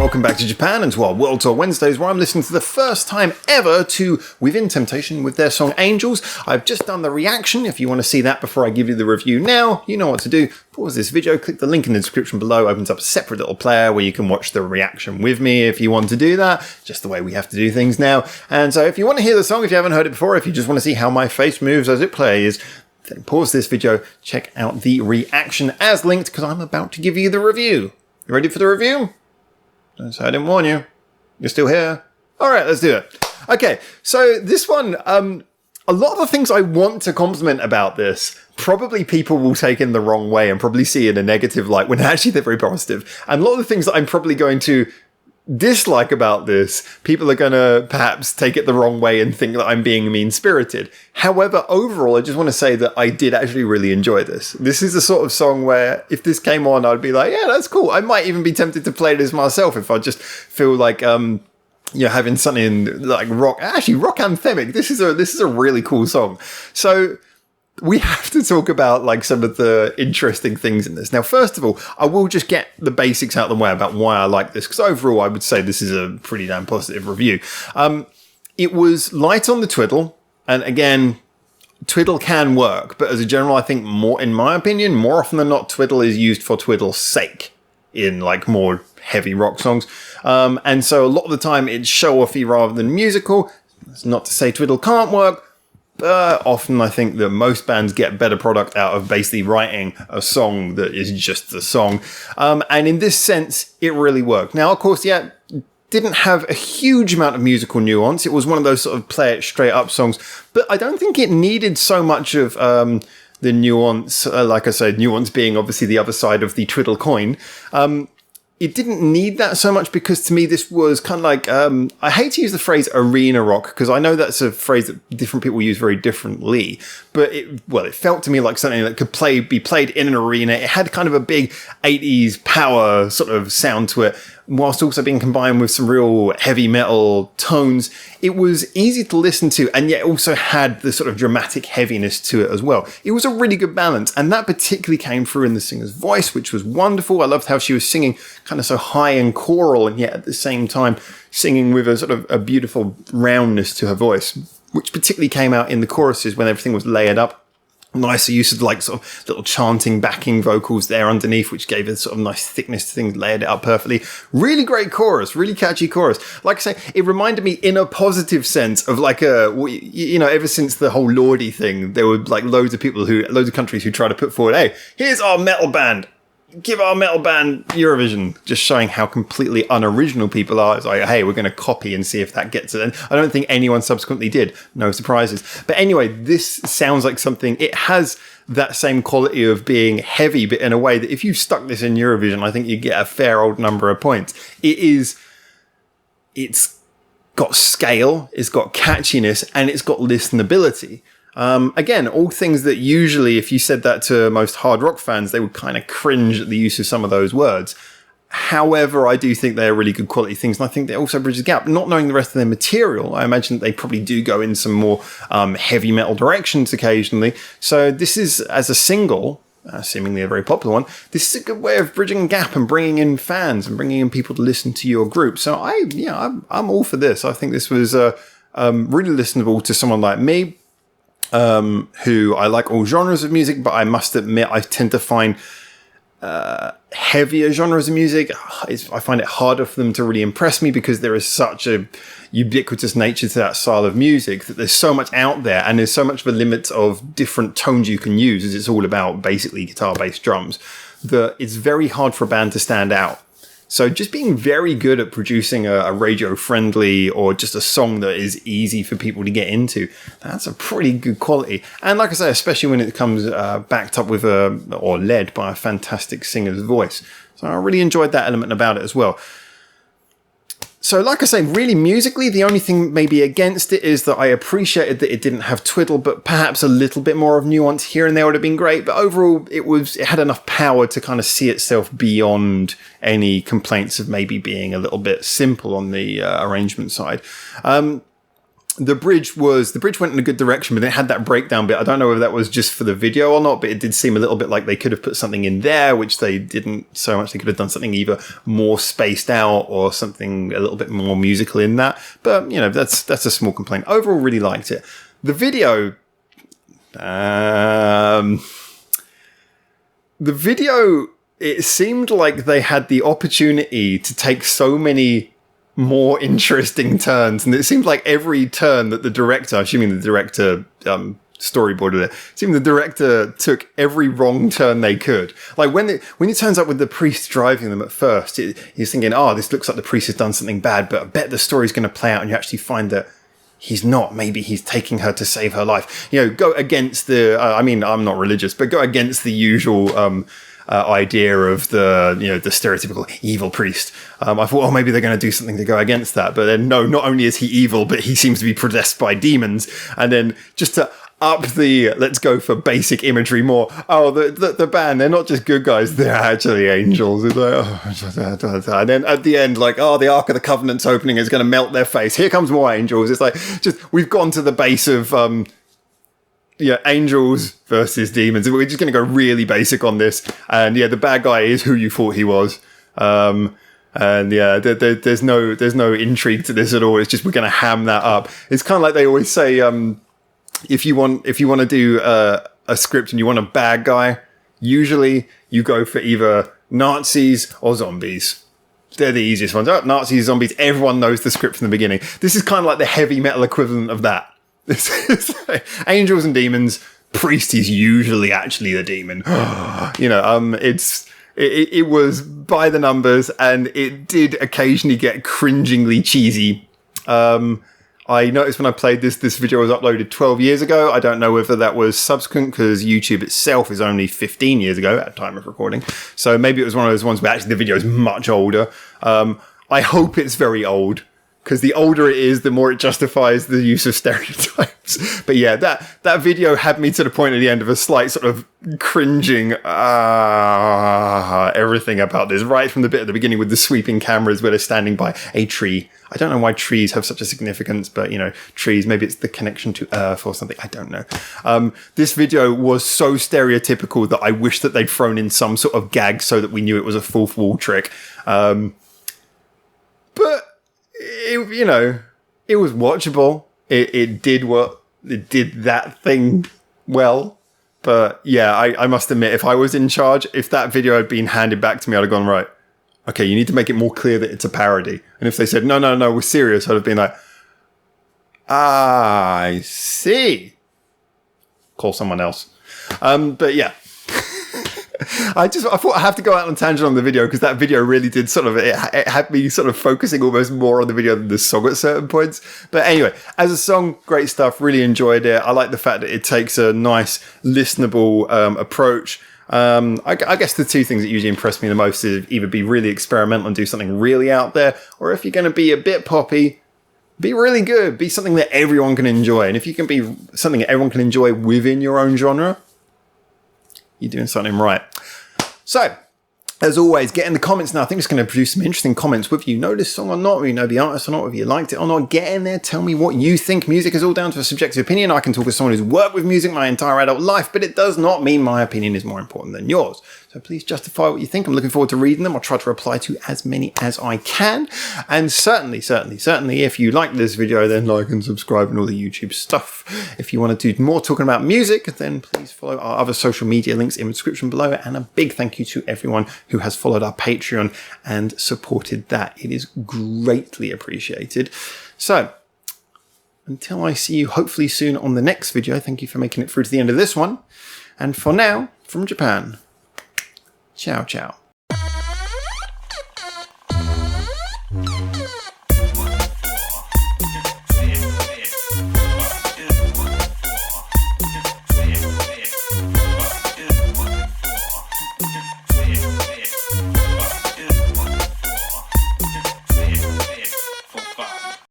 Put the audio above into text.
welcome back to Japan and to our World Tour Wednesdays, where I'm listening for the first time ever to Within Temptation with their song Angels. I've just done the reaction. If you want to see that before I give you the review now, you know what to do. Pause this video, click the link in the description below, opens up a separate little player where you can watch the reaction with me if you want to do that, just the way we have to do things now. And so if you want to hear the song, if you haven't heard it before, if you just want to see how my face moves as it plays, then pause this video, check out the reaction as linked, because I'm about to give you the review. You ready for the review? I didn't warn you. You're still here. All right, let's do it. Okay, so this one, a lot of the things I want to compliment about this, probably people will take in the wrong way and probably see in a negative light when actually they're very positive. And a lot of the things that I'm probably going to dislike about this, people are going to perhaps take it the wrong way and think that I'm being mean-spirited. However, overall, I just want to say that I did actually really enjoy this. This is the sort of song where if this came on, I'd be like, yeah, that's cool. I might even be tempted to play this myself if I just feel like, having something like rock anthemic. This is a really cool song. So we have to talk about like some of the interesting things in this. Now, first of all, I will just get the basics out of the way about why I like this, because overall, I would say this is a pretty damn positive review. It was light on the twiddle, and again, twiddle can work, but as a general, I think in my opinion, more often than not, twiddle is used for twiddle's sake in like more heavy rock songs. And so a lot of the time, it's show-offy rather than musical. That's not to say twiddle can't work. Often I think that most bands get better product out of basically writing a song that is just the song. And in this sense, it really worked. Now, of course, yeah, didn't have a huge amount of musical nuance. It was one of those sort of play it straight up songs, but I don't think it needed so much of the nuance. Like I said, nuance being obviously the other side of the twiddle coin. It didn't need that so much because to me this was kind of like, I hate to use the phrase arena rock because I know that's a phrase that different people use very differently, but it felt to me like something that could be played in an arena. It had kind of a big 80s power sort of sound to it, whilst also being combined with some real heavy metal tones. It was easy to listen to, and yet also had the sort of dramatic heaviness to it as well. It was a really good balance, and that particularly came through in the singer's voice, which was wonderful. I loved how she was singing kind of so high and choral, and yet at the same time singing with a sort of a beautiful roundness to her voice, which particularly came out in the choruses when everything was layered up. Nicer use of like sort of little chanting backing vocals there underneath, which gave a sort of nice thickness to things, layered it up perfectly. Really great chorus, really catchy chorus. Like I say, it reminded me in a positive sense of like ever since the whole Lordi thing, there were like loads of countries who try to put forward, hey, here's our metal band. Give our metal band Eurovision, just showing how completely unoriginal people are. It's like, hey, we're going to copy and see if that gets it. And I don't think anyone subsequently did. No surprises. But anyway, this sounds like something, it has that same quality of being heavy, but in a way that if you stuck this in Eurovision, I think you get a fair old number of points. It's got scale, it's got catchiness, and it's got listenability. Again, all things that usually, if you said that to most hard rock fans, they would kind of cringe at the use of some of those words. However, I do think they're really good quality things, and I think they also bridge the gap. Not knowing the rest of their material, I imagine that they probably do go in some more heavy metal directions occasionally. So this is, as a single, seemingly a very popular one, this is a good way of bridging a gap and bringing in fans and bringing in people to listen to your group. So I'm all for this. I think this was really listenable to someone like me, who I like all genres of music, but I must admit I tend to find heavier genres of music, I find it harder for them to really impress me because there is such a ubiquitous nature to that style of music that there's so much out there and there's so much of a limit of different tones you can use, as it's all about basically guitar, bass, drums, that it's very hard for a band to stand out. So just being very good at producing a radio-friendly or just a song that is easy for people to get into, that's a pretty good quality. And like I say, especially when it comes backed up with or led by a fantastic singer's voice. So I really enjoyed that element about it as well. So like I say, really musically, the only thing maybe against it is that I appreciated that it didn't have twiddle, but perhaps a little bit more of nuance here and there would have been great. But overall, it had enough power to kind of see itself beyond any complaints of maybe being a little bit simple on the arrangement side. the bridge went in a good direction, but it had that breakdown bit. I don't know whether that was just for the video or not, but it did seem a little bit like they could have put something in there, which they didn't so much. They could have done something either more spaced out or something a little bit more musical in that. But, you know, that's a small complaint. Overall, really liked it. The video, it seemed like they had the opportunity to take so many more interesting turns, and it seemed like every turn that the director, assuming the director storyboarded it, seemed the director took every wrong turn they could. Like when it turns up with the priest driving them at first, he's thinking, oh, this looks like the priest has done something bad, but I bet the story's going to play out, and you actually find that he's not. Maybe he's taking her to save her life. You know, go against the. I mean, I'm not religious, but go against the usual idea of the stereotypical evil priest. I thought, oh, maybe they're going to do something to go against that. But then, no, not only is he evil, but he seems to be possessed by demons. And then just to up the, let's go for basic imagery more. Oh, the band, they're not just good guys, they're actually angels. It's like, oh. And then at the end, like, oh, the Ark of the Covenant's opening is going to melt their face. Here comes more angels. It's like, just, we've gone to the base of, angels versus demons. We're just going to go really basic on this. And yeah, the bad guy is who you thought he was. And yeah, there's no intrigue to this at all. It's just, we're going to ham that up. It's kind of like they always say, if you want to do a script and you want a bad guy, usually you go for either Nazis or zombies. They're the easiest ones. Oh, Nazis, zombies. Everyone knows the script from the beginning. This is kind of like the heavy metal equivalent of that. This is like angels and demons. Priest is usually actually the demon. It was by the numbers, and it did occasionally get cringingly cheesy. I noticed when I played this video was uploaded 12 years ago. I don't know whether that was subsequent because YouTube itself is only 15 years ago at the time of recording. So maybe it was one of those ones where actually the video is much older. I hope it's very old, because the older it is, the more it justifies the use of stereotypes. But yeah, that video had me to the point at the end of a slight sort of cringing, everything about this, right from the bit at the beginning with the sweeping cameras where they're standing by a tree. I don't know why trees have such a significance, but, trees, maybe it's the connection to Earth or something. I don't know. This video was so stereotypical that I wish that they'd thrown in some sort of gag so that we knew it was a fourth wall trick. But it was watchable. It did that thing well. But yeah, I must admit, if I was in charge, if that video had been handed back to me, I'd have gone, right, okay, you need to make it more clear that it's a parody. And if they said, no, we're serious, I'd have been like, I see. Call someone else. But yeah. I thought I have to go out on a tangent on the video, because that video really did it had me sort of focusing almost more on the video than the song at certain points. But anyway, as a song, great stuff. Really enjoyed it. I like the fact that it takes a nice, listenable approach. I guess the two things that usually impress me the most is either be really experimental and do something really out there, or if you're going to be a bit poppy, be really good. Be something that everyone can enjoy. And if you can be something that everyone can enjoy within your own genre, you're doing something right. So, as always, get in the comments now. I think it's going to produce some interesting comments. Whether you know this song or not, whether you know the artist or not, whether you liked it or not, get in there. Tell me what you think. Music is all down to a subjective opinion. I can talk as someone who's worked with music my entire adult life, but it does not mean my opinion is more important than yours. So please justify what you think. I'm looking forward to reading them. I'll try to reply to as many as I can. And certainly, if you like this video, then like and subscribe and all the YouTube stuff. If you want to do more talking about music, then please follow our other social media links in the description below. And a big thank you to everyone who has followed our Patreon and supported that. It is greatly appreciated. So, until I see you hopefully soon on the next video, thank you for making it through to the end of this one. And for now, from Japan, ciao, ciao.